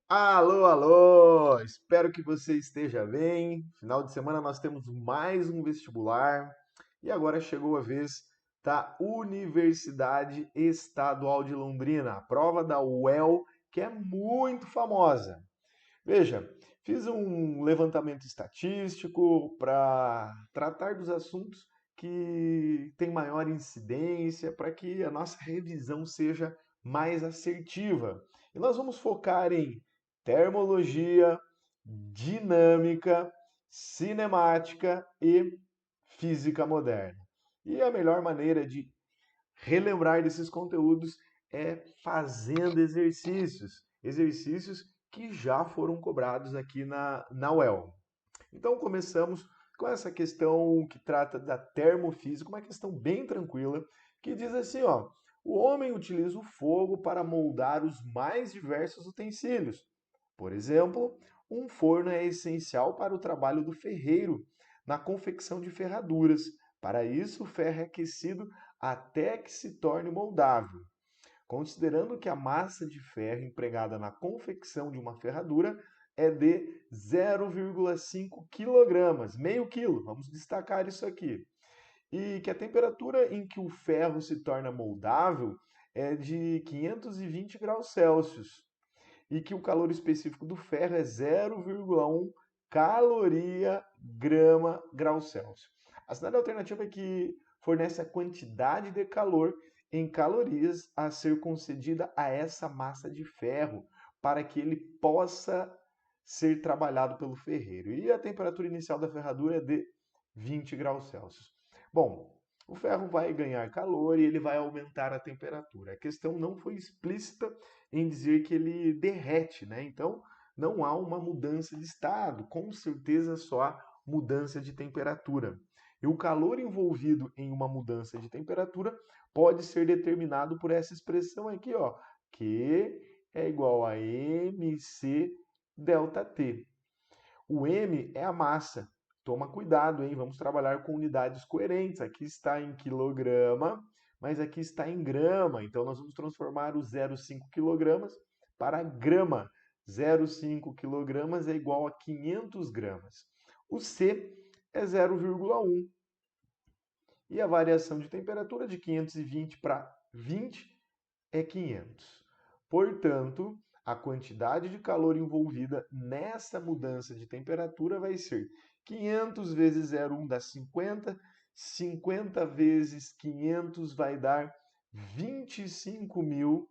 Alô, alô! Espero que você esteja bem. Final de semana nós temos mais um vestibular e agora chegou a vez da Universidade Estadual de Londrina, a prova da UEL, que é muito famosa. Veja, fiz um levantamento estatístico para tratar dos assuntos que têm maior incidência, para que a nossa revisão seja mais assertiva. E nós vamos focar em termologia, dinâmica, cinemática e física moderna. E a melhor maneira de relembrar desses conteúdos é fazendo exercícios que já foram cobrados aqui na UEL. Então começamos com essa questão que trata da termofísica, uma questão bem tranquila, que diz assim, ó, o homem utiliza o fogo para moldar os mais diversos utensílios. Por exemplo, um forno é essencial para o trabalho do ferreiro na confecção de ferraduras. Para isso, o ferro é aquecido até que se torne moldável. Considerando que a massa de ferro empregada na confecção de uma ferradura é de 0,5 kg, meio quilo, vamos destacar isso aqui. E que a temperatura em que o ferro se torna moldável é de 520 graus Celsius e que o calor específico do ferro é 0,1 caloria grama grau Celsius. A cidade alternativa é que fornece a quantidade de calor em calorias a ser concedida a essa massa de ferro para que ele possa ser trabalhado pelo ferreiro. E a temperatura inicial da ferradura é de 20 graus Celsius. Bom, o ferro vai ganhar calor e ele vai aumentar a temperatura. A questão não foi explícita em dizer que ele derrete, né? Então, não há uma mudança de estado, com certeza só há mudança de temperatura. E o calor envolvido em uma mudança de temperatura pode ser determinado por essa expressão aqui, ó, Q é igual a mc delta T. O m é a massa. Toma cuidado, hein? Vamos trabalhar com unidades coerentes. Aqui está em quilograma, mas aqui está em grama. Então nós vamos transformar o 0,5 quilogramas para grama. 0,5 quilogramas é igual a 500 gramas. O C é 0,1 e a variação de temperatura de 520 para 20 é 500. Portanto, a quantidade de calor envolvida nessa mudança de temperatura vai ser 500 vezes 0,1 dá 50, 50 vezes 500 vai dar 25.000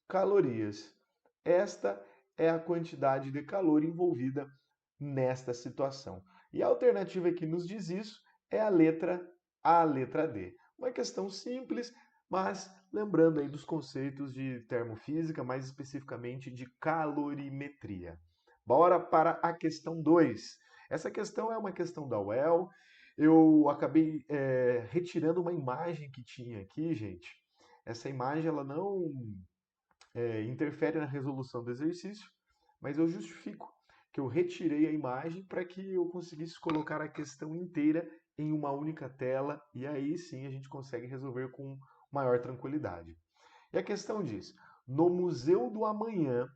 calorias. Esta é a quantidade de calor envolvida nesta situação. E a alternativa que nos diz isso é a letra D. Uma questão simples, mas lembrando aí dos conceitos de termofísica, mais especificamente de calorimetria. Bora para a questão 2. Essa questão é uma questão da UEL. Eu acabei retirando uma imagem que tinha aqui, gente. Essa imagem ela não interfere na resolução do exercício, mas eu justifico que eu retirei a imagem para que eu conseguisse colocar a questão inteira em uma única tela e aí sim a gente consegue resolver com maior tranquilidade. E a questão diz: no Museu do Amanhã,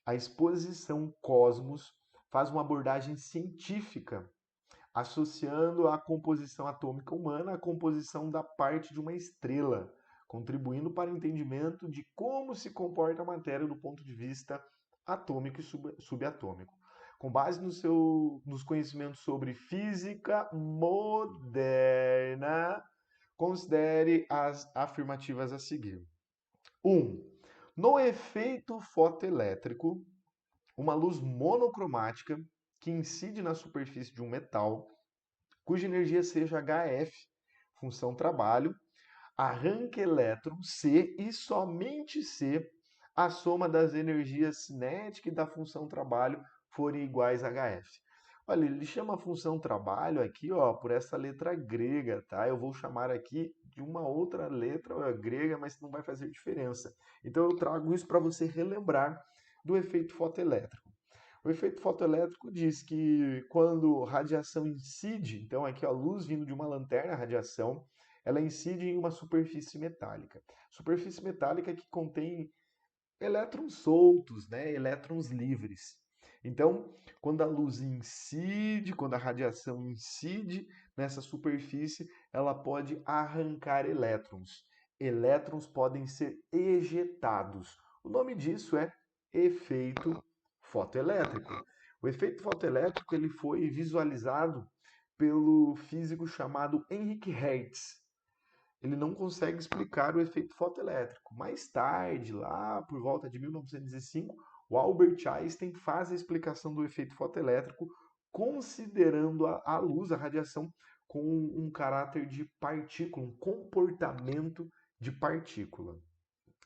a exposição Cosmos faz uma abordagem científica associando a composição atômica humana à composição da parte de uma estrela, contribuindo para o entendimento de como se comporta a matéria do ponto de vista atômico e subatômico. Com base nos conhecimentos sobre física moderna, considere as afirmativas a seguir. 1. No efeito fotoelétrico, uma luz monocromática que incide na superfície de um metal cuja energia seja HF, função trabalho, arranca elétron C e somente C, a soma das energias cinética e da função trabalho forem iguais a HF. Olha, ele chama a função trabalho aqui, ó, por essa letra grega, tá? Eu vou chamar aqui de uma outra letra grega, mas não vai fazer diferença. Então eu trago isso para você relembrar do efeito fotoelétrico. O efeito fotoelétrico diz que quando radiação incide, então aqui a luz vindo de uma lanterna, a radiação, ela incide em uma superfície metálica. Superfície metálica que contém elétrons soltos, né? Elétrons livres. Então, quando a luz incide, quando a radiação incide nessa superfície, ela pode arrancar elétrons. Elétrons podem ser ejetados. O nome disso é efeito fotoelétrico. O efeito fotoelétrico ele foi visualizado pelo físico chamado Heinrich Hertz. Ele não consegue explicar o efeito fotoelétrico. Mais tarde, lá por volta de 1905, o Albert Einstein faz a explicação do efeito fotoelétrico considerando a luz, a radiação, com um caráter de partícula, um comportamento de partícula.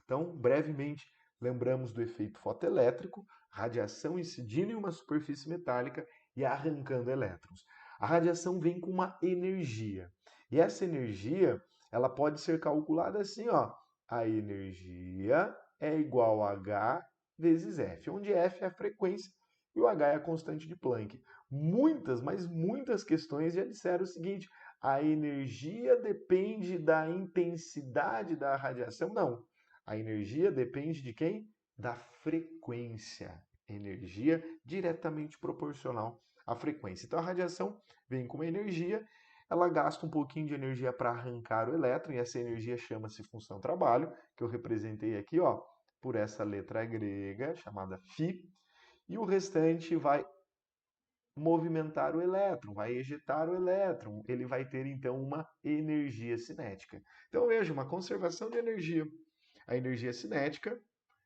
Então, brevemente, lembramos do efeito fotoelétrico, radiação incidindo em uma superfície metálica e arrancando elétrons. A radiação vem com uma energia. E essa energia, ela pode ser calculada assim, ó. A energia é igual a H vezes F, onde F é a frequência e o H é a constante de Planck. Muitas, mas muitas questões já disseram o seguinte: a energia depende da intensidade da radiação? Não. A energia depende de quem? Da frequência. Energia diretamente proporcional à frequência. Então a radiação vem com uma energia, ela gasta um pouquinho de energia para arrancar o elétron, e essa energia chama-se função trabalho, que eu representei aqui, ó, por essa letra grega chamada φ, e o restante vai movimentar o elétron, vai ejetar o elétron, ele vai ter então uma energia cinética. Então veja, uma conservação de energia. A energia cinética,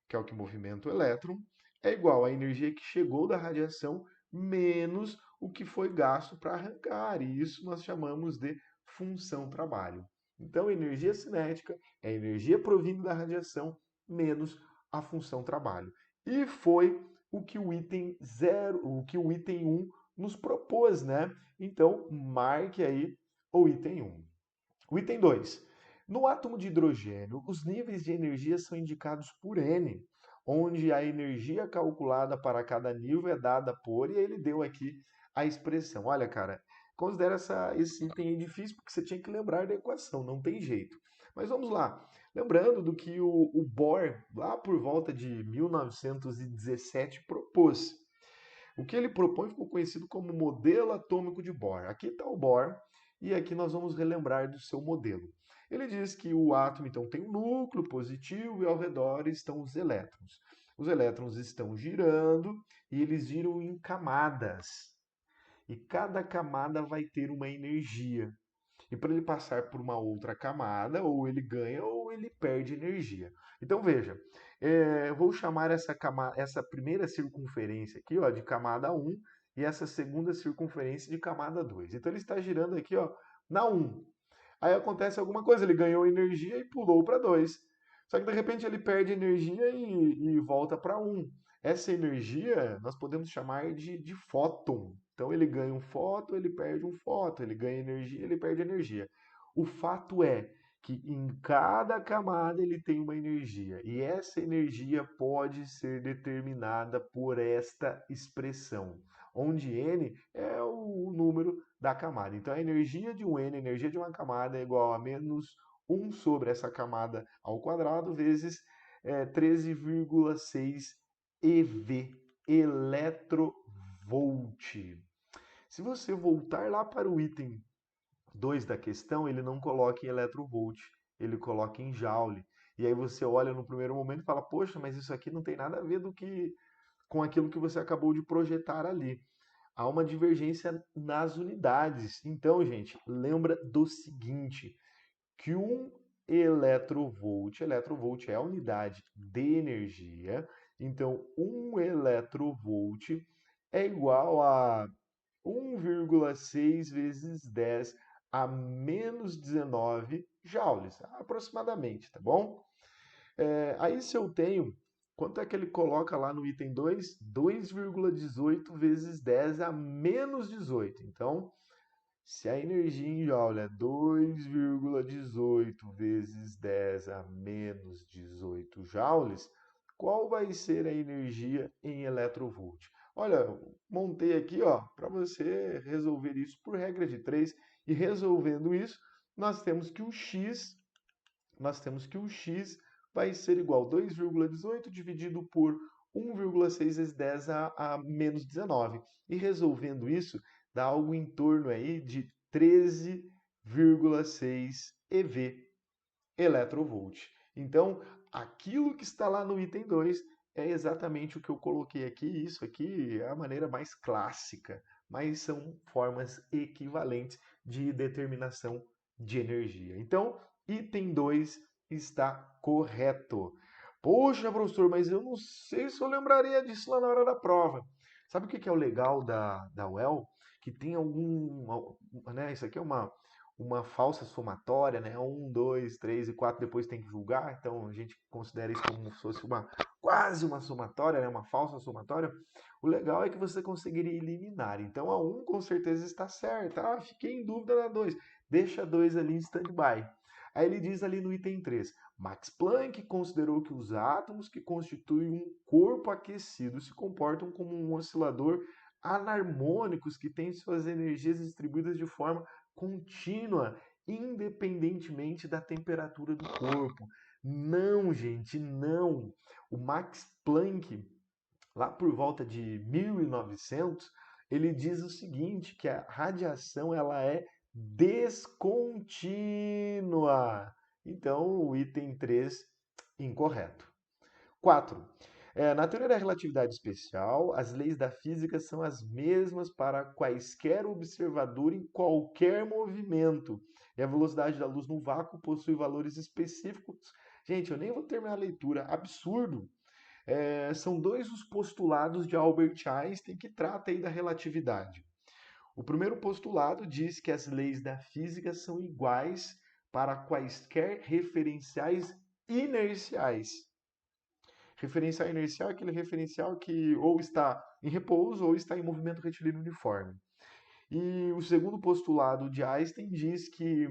que é o que movimenta o elétron, é igual à energia que chegou da radiação menos o que foi gasto para arrancar. E isso nós chamamos de função trabalho. Então, energia cinética é a energia provinda da radiação menos a função trabalho. E foi o que o item 0, o que o item 1 nos propôs, né? Então, marque aí o item 1. O item 2. No átomo de hidrogênio, os níveis de energia são indicados por N, onde a energia calculada para cada nível é dada por, e ele deu aqui a expressão. Olha, cara, considera esse item aí difícil porque você tinha que lembrar da equação, não tem jeito. Mas vamos lá. Lembrando do que o Bohr, lá por volta de 1917, propôs. O que ele propõe ficou conhecido como modelo atômico de Bohr. Aqui está o Bohr e aqui nós vamos relembrar do seu modelo. Ele diz que o átomo então tem um núcleo positivo e ao redor estão os elétrons. Os elétrons estão girando e eles giram em camadas. E cada camada vai ter uma energia. E para ele passar por uma outra camada, ou ele ganha ou ele perde energia. Então veja, eu vou chamar essa primeira circunferência aqui, ó, de camada 1 e essa segunda circunferência de camada 2. Então ele está girando aqui, ó, na 1. Aí acontece alguma coisa, ele ganhou energia e pulou para 2. Só que de repente ele perde energia e volta para 1. Essa energia nós podemos chamar de fóton. Então ele ganha um fóton, ele perde um fóton, ele ganha energia, ele perde energia. O fato é que em cada camada ele tem uma energia, e essa energia pode ser determinada por esta expressão, onde n é o número da camada. Então a energia de um n, a energia de uma camada é igual a menos 1 sobre essa camada ao quadrado vezes 13,6 eV, eletronvolt. Se você voltar lá para o item 2 da questão, ele não coloca em eletronvolt, ele coloca em joule. E aí você olha no primeiro momento e fala, poxa, mas isso aqui não tem nada a ver com aquilo que você acabou de projetar ali. Há uma divergência nas unidades. Então, gente, lembra do seguinte, que um eletronvolt é a unidade de energia, então 1 eletronvolt é igual a 1,6 vezes 10 a menos 19 joules, aproximadamente, tá bom? Aí se eu tenho, quanto é que ele coloca lá no item 2? 2,18 vezes 10 a menos 18. Então, se a energia em joule é 2,18 vezes 10 a menos 18 joules, qual vai ser a energia em eletronvolt? Olha, montei aqui, ó, para você resolver isso por regra de 3, e resolvendo isso, nós temos que o x vai ser igual a 2,18 dividido por 1,6 vezes 10 a menos 19. E resolvendo isso, dá algo em torno aí de 13,6 eV, eletrovolt. Então, aquilo que está lá no item 2 é exatamente o que eu coloquei aqui. Isso aqui é a maneira mais clássica, mas são formas equivalentes de determinação de energia. Então, item 2 está correto. Poxa, professor, mas eu não sei se eu lembraria disso lá na hora da prova. Sabe o que é o legal da UEL? Que tem algum, né, isso aqui é uma falsa somatória, né? 1, 2, 3 e 4, depois tem que julgar, então a gente considera isso como se fosse quase uma somatória, né? Uma falsa somatória. O legal é que você conseguiria eliminar. Então a 1 com certeza está certa. Ah, fiquei em dúvida na 2. Deixa a 2 ali em stand-by. Aí ele diz ali no item 3, Max Planck considerou que os átomos que constituem um corpo aquecido se comportam como um oscilador anarmônicos que têm suas energias distribuídas de forma contínua, independentemente da temperatura do corpo. Não, gente, não. O Max Planck, lá por volta de 1900, ele diz o seguinte, que a radiação ela é descontínua. Então, o item 3, incorreto. 4. Na teoria da relatividade especial, as leis da física são as mesmas para quaisquer observador em qualquer movimento. E a velocidade da luz no vácuo possui valores específicos. Gente, eu nem vou terminar a leitura. Absurdo! São dois os postulados de Albert Einstein que trata aí da relatividade. O primeiro postulado diz que as leis da física são iguais para quaisquer referenciais inerciais. Referencial inercial é aquele referencial que ou está em repouso ou está em movimento retilíneo uniforme. E o segundo postulado de Einstein diz que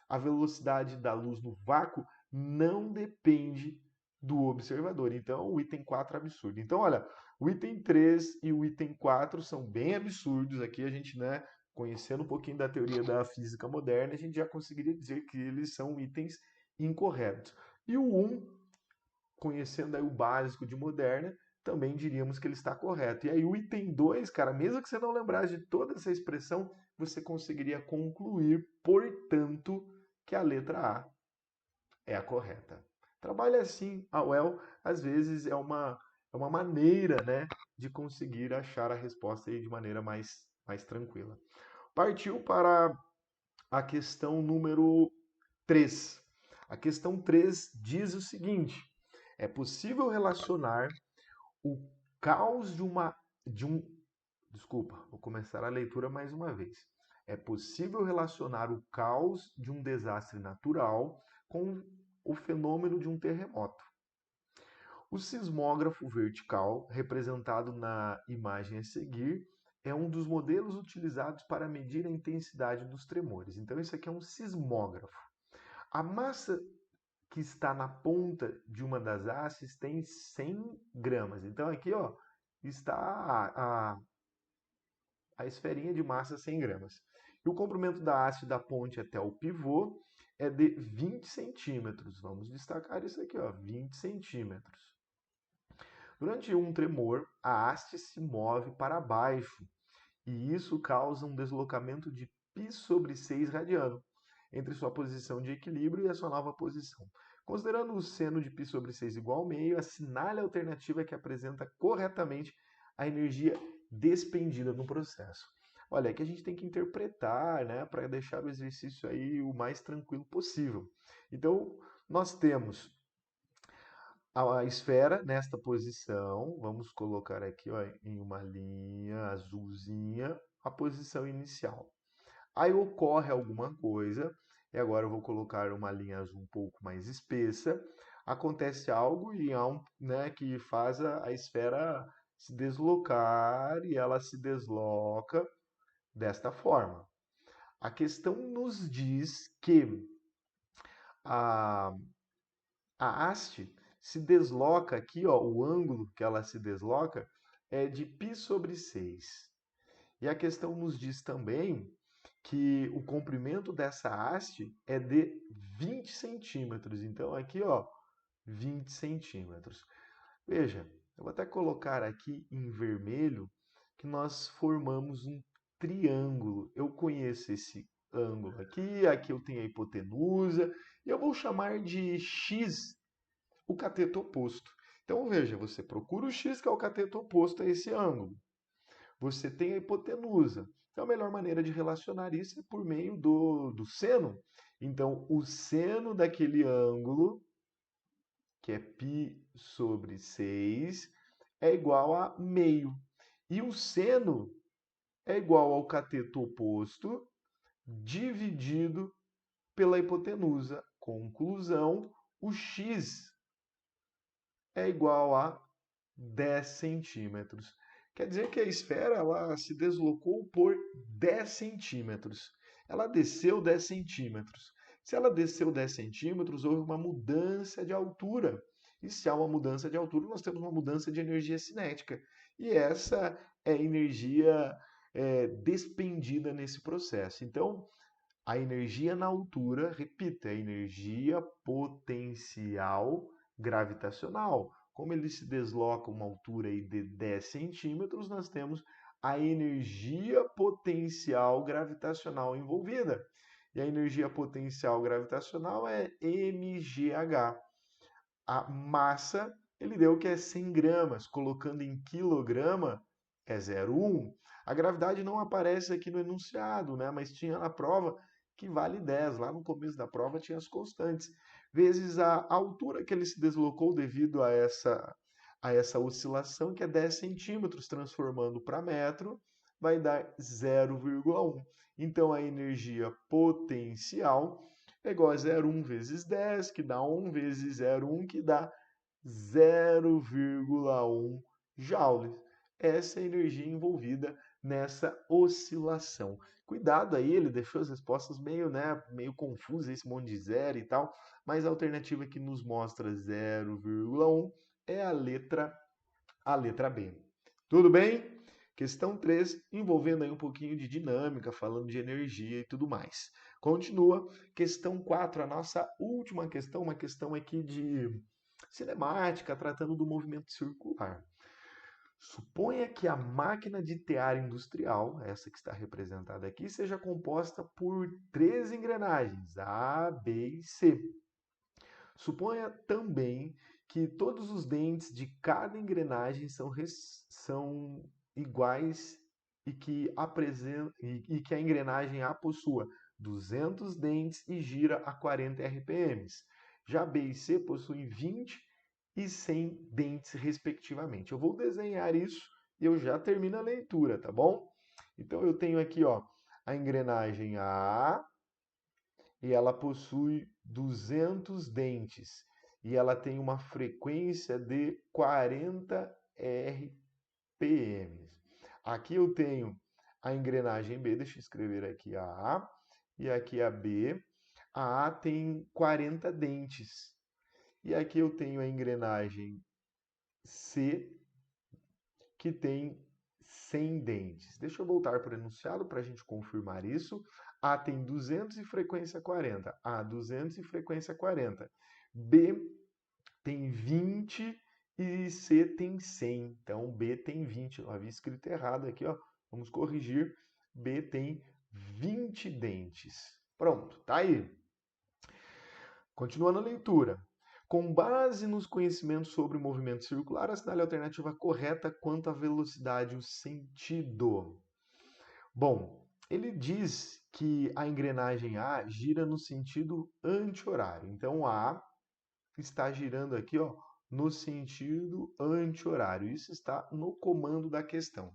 a velocidade da luz no vácuo não depende do observador. Então, o item 4 é absurdo. Então, olha, o item 3 e o item 4 são bem absurdos. Aqui a gente, né, conhecendo um pouquinho da teoria da física moderna, a gente já conseguiria dizer que eles são itens incorretos. E o 1, conhecendo aí o básico de moderna, também diríamos que ele está correto. E aí o item 2, cara, mesmo que você não lembrasse de toda essa expressão, você conseguiria concluir, portanto, que a letra A é a correta. Trabalha assim, a UEL, às vezes é uma maneira, né, de conseguir achar a resposta aí de maneira mais tranquila. Partiu para a questão número 3. A questão 3 diz o seguinte: é possível relacionar o caos de um, desculpa, vou começar a leitura mais uma vez. É possível relacionar o caos de um desastre natural com o fenômeno de um terremoto. O sismógrafo vertical, representado na imagem a seguir, é um dos modelos utilizados para medir a intensidade dos tremores. Então, isso aqui é um sismógrafo. A massa que está na ponta de uma das hastes tem 100 gramas. Então, aqui ó, está a esferinha de massa 100 gramas. E o comprimento da haste da ponte até o pivô é de 20 centímetros. Vamos destacar isso aqui, ó, 20 centímetros. Durante um tremor, a haste se move para baixo e isso causa um deslocamento de π/6 radiano entre sua posição de equilíbrio e a sua nova posição. Considerando o seno de π/6 igual ao meio, assinale a alternativa que apresenta corretamente a energia despendida no processo. Olha, aqui a gente tem que interpretar, né, para deixar o exercício aí o mais tranquilo possível. Então, nós temos a esfera nesta posição, vamos colocar aqui ó, em uma linha azulzinha, a posição inicial. Aí ocorre alguma coisa, e agora eu vou colocar uma linha azul um pouco mais espessa, acontece algo e né, que faz a esfera se deslocar e ela se desloca desta forma. A questão nos diz que a, a haste se desloca aqui, ó, o ângulo que ela se desloca é de π/6. E a questão nos diz também que o comprimento dessa haste é de 20 centímetros. Então, aqui, ó, 20 centímetros. Veja, eu vou até colocar aqui em vermelho que nós formamos um triângulo. Eu conheço esse ângulo aqui, aqui eu tenho a hipotenusa, e eu vou chamar de x o cateto oposto. Então veja, você procura o x, que é o cateto oposto a esse ângulo. Você tem a hipotenusa. Então a melhor maneira de relacionar isso é por meio do seno. Então o seno daquele ângulo, que é π sobre 6, é igual a meio. E o seno é igual ao cateto oposto dividido pela hipotenusa. Conclusão, o x é igual a 10 centímetros. Quer dizer que a esfera ela se deslocou por 10 centímetros. Ela desceu 10 centímetros. Se ela desceu 10 centímetros, houve uma mudança de altura. E se há uma mudança de altura, nós temos uma mudança de energia cinética. E essa é a energia despendida nesse processo. Então, a energia na altura, repita, é a energia potencial gravitacional. Como ele se desloca uma altura aí de 10 centímetros, nós temos a energia potencial gravitacional envolvida. E a energia potencial gravitacional é mgh. A massa, ele deu que é 100 gramas, colocando em quilograma é 0,1. A gravidade não aparece aqui no enunciado, né? Mas tinha na prova que vale 10. Lá no começo da prova tinha as constantes. Vezes a altura que ele se deslocou devido a essa oscilação, que é 10 centímetros, transformando para metro, vai dar 0,1. Então, a energia potencial é igual a 0,1 vezes 10, que dá 1 vezes 0,1, que dá 0,1 joules. Essa é a energia envolvida nessa oscilação. Cuidado aí, ele deixou as respostas meio confusas, esse monte de zero e tal, mas a alternativa que nos mostra 0,1 é a letra B. Tudo bem? Questão 3, envolvendo aí um pouquinho de dinâmica, falando de energia e tudo mais. Continua. Questão 4, a nossa última questão, uma questão aqui de cinemática, tratando do movimento circular. Suponha que a máquina de tear industrial, essa que está representada aqui, seja composta por 3 engrenagens, A, B e C. Suponha também que todos os dentes de cada engrenagem são iguais e que a engrenagem A possua 200 dentes e gira a 40 RPMs. Já B e C possuem 20 e 100 dentes, respectivamente. Eu vou desenhar isso e eu já termino a leitura, tá bom? Então eu tenho aqui, ó, a engrenagem A, e ela possui 200 dentes e ela tem uma frequência de 40 RPM. Aqui eu tenho a engrenagem B, deixa eu escrever aqui a A e aqui a B. A A tem 40 dentes. E aqui eu tenho a engrenagem C, que tem 100 dentes. Deixa eu voltar para o enunciado para a gente confirmar isso. A tem 200 e frequência 40. A 200 e frequência 40. B tem 20 e C tem 100. Então B tem 20. Eu havia escrito errado aqui, ó. Vamos corrigir. B tem 20 dentes. Pronto, tá aí. Continuando a leitura. Com base nos conhecimentos sobre o movimento circular, assinale a alternativa correta quanto à velocidade e o sentido. Bom, ele diz que a engrenagem A gira no sentido anti-horário. Então, A está girando aqui, ó, no sentido anti-horário. Isso está no comando da questão.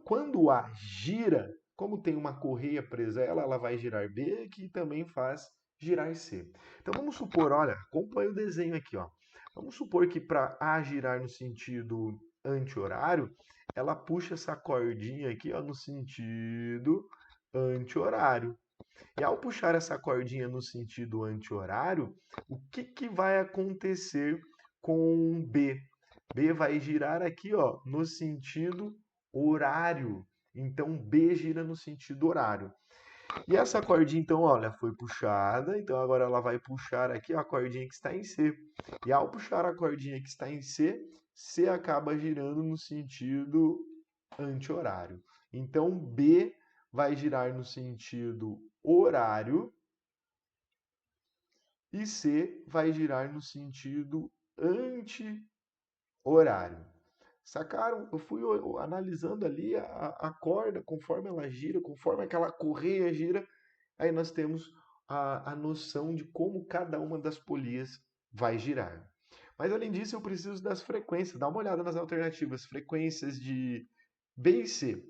Quando A gira, como tem uma correia presa a ela, ela vai girar B, que também faz girar C. Então vamos supor, olha, acompanha o desenho aqui, ó. Vamos supor que para A girar no sentido anti-horário, ela puxa essa cordinha aqui, ó, no sentido anti-horário. E ao puxar essa cordinha no sentido anti-horário, o que vai acontecer com B? B vai girar aqui, ó, no sentido horário. Então B gira no sentido horário. E essa cordinha, então, olha, foi puxada, então agora ela vai puxar aqui a cordinha que está em C. E ao puxar a cordinha que está em C, C acaba girando no sentido anti-horário. Então, B vai girar no sentido horário e C vai girar no sentido anti-horário. Sacaram? Eu fui analisando ali a corda, conforme ela gira, conforme aquela correia gira, aí nós temos a noção de como cada uma das polias vai girar. Mas além disso, eu preciso das frequências. Dá uma olhada nas alternativas. Frequências de B e C.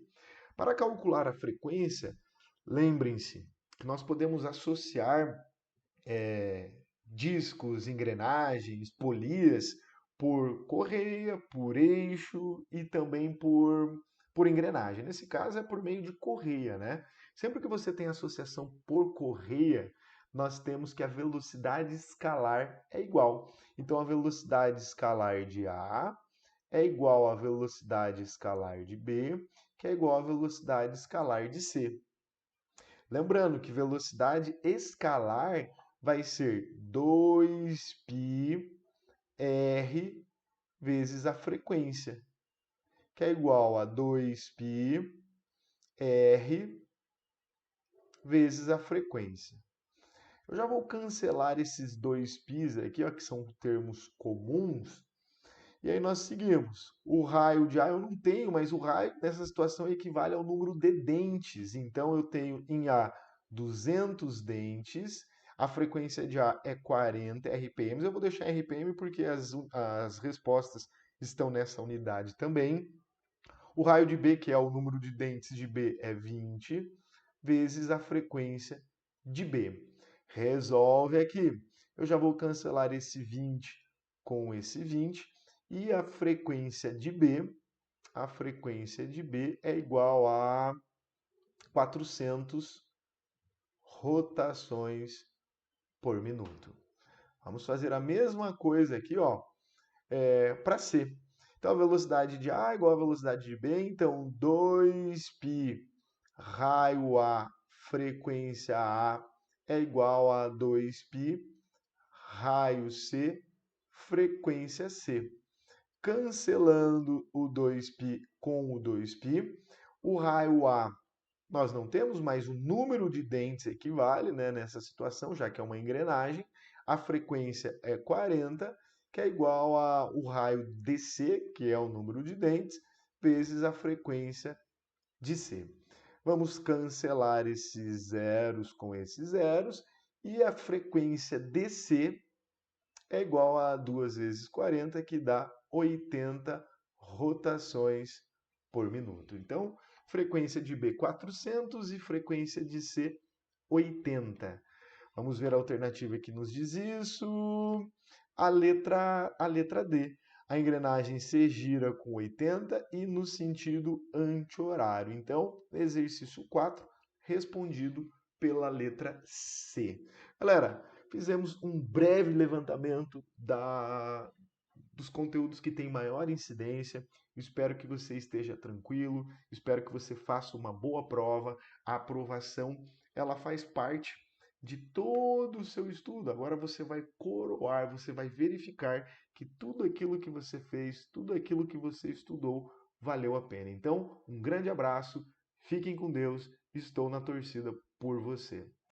Para calcular a frequência, lembrem-se que nós podemos associar discos, engrenagens, polias por correia, por eixo e também por engrenagem. Nesse caso é por meio de correia, né? Sempre que você tem associação por correia, nós temos que a velocidade escalar é igual. Então a velocidade escalar de A é igual à velocidade escalar de B, que é igual à velocidade escalar de C. Lembrando que velocidade escalar vai ser 2πr vezes a frequência, que é igual a 2πr vezes a frequência. Eu já vou cancelar esses dois π's aqui, ó, que são termos comuns, e aí nós seguimos. O raio de A eu não tenho, mas o raio nessa situação equivale ao número de dentes. Então eu tenho em A 200 dentes, a frequência de A é 40 RPMs. Eu vou deixar RPM porque as respostas estão nessa unidade também. O raio de B, que é o número de dentes de B, é 20, vezes a frequência de B. Resolve aqui. Eu já vou cancelar esse 20 com esse 20 e a frequência de B é igual a 400 rotações por minuto. Vamos fazer a mesma coisa aqui, ó, para C. Então, a velocidade de A é igual à velocidade de B, então 2π raio A, frequência A, é igual a 2π raio C, frequência C. Cancelando o 2π com o 2π, o raio A nós não temos, mas o número de dentes equivale, né, nessa situação, já que é uma engrenagem. A frequência é 40, que é igual ao raio DC, que é o número de dentes, vezes a frequência de C. Vamos cancelar esses zeros com esses zeros, e a frequência DC é igual a 2 vezes 40, que dá 80 rotações por minuto. Então, frequência de B 400 e frequência de C 80. Vamos ver a alternativa que nos diz isso. A letra D. A engrenagem C gira com 80 e no sentido anti-horário. Então, exercício 4, respondido pela letra C. Galera, fizemos um breve levantamento dos conteúdos que têm maior incidência. Espero que você esteja tranquilo, espero que você faça uma boa prova. A aprovação, ela faz parte de todo o seu estudo. Agora você vai coroar, você vai verificar que tudo aquilo que você fez, tudo aquilo que você estudou, valeu a pena. Então, um grande abraço, fiquem com Deus, estou na torcida por você.